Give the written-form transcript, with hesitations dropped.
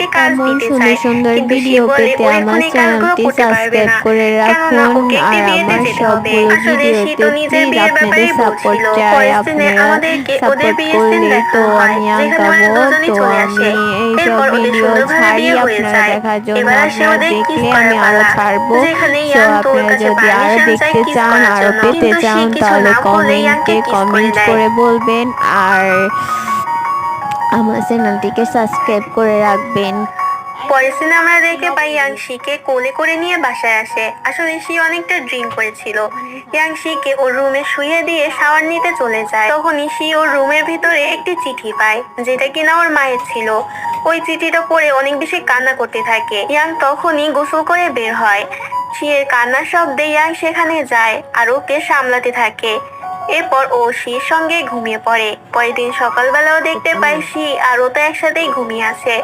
একটি কাজ এমন দিতে সুন্দর চায়, সুন্দর কিন্তু সে ভিডিও বলে পেতে ও আমার এখন এই কাজগুলো চ্যানেলটি করতে পারবে সাবস্ক্রাইব না, করে কেননা রাখুন। ওকে একটি আর বিয়েতে আমার যেতে হবে। সবগুলো আসলে সে ভিডিওতে তো নিজের প্লিজ বিয়ের আপনাদের ব্যাপারেই সাপোর্ট বলছিল। চাই। পরের দিনে আপনারা আমাদেরকে ওদের সাপোর্ট বিয়ের সিন করলেই তো দেখানো হয়, আমি যেখানে ওরা আঁকাবো। দুজনেই তো চলে আমি আসে। এইসব এরপর ওদের ভিডিও সুন্দরভাবে ছাড়ি বিয়ে হয়ে আপনারা যায়। দেখার জন্য। এবার আসে আপনারা ওদের কিস দেখলে করার আমি আরো পালা, ছাড়বো। যেখানে সো ইয়াং তো ওর আপনারা কাছে যদি আরো পারমিশন চায় দেখতে কিস চান, করার আরো জন্য, পেতে কিন্তু সে চান, কিছু তাহলে না বলে ইয়াংকে কমেন্টে কিস করে কমেন্ট দেয়। করে বলবেন। আর আমার চ্যানেলটিকে সাবস্ক্রাইব করে রাখবেন। পরের সিনে আমরা দেখতে পাই ইয়াংশিকে কোলে করে নিয়ে বাসায় আসে। আসলে সে অনেকটা ড্রিঙ্ক করেছিল। ইয়াংশিকে ওর রুমে শুইয়ে দিয়ে শাওয়ার নিতে চলে যায়। তখনই সে ওর রুমের ভিতরে একটি চিঠি পায়, যেটা কিনা ওর মায়ের ছিল। ওই চিঠিটা পড়ে অনেক বেশি কান্না করতে থাকে। ইয়াং তখনই গোসল করে বের হয়। শিয়ের কান্নার শব্দে ইয়াং সেখানে যায় আর ওকে সামলাতে থাকে। এরপর ও শির সঙ্গে ঘুমিয়ে পড়ে। পরের দিন সকালবেলাও দেখতে পায় শি আর ও তো একসাথেই ঘুমিয়ে আছে।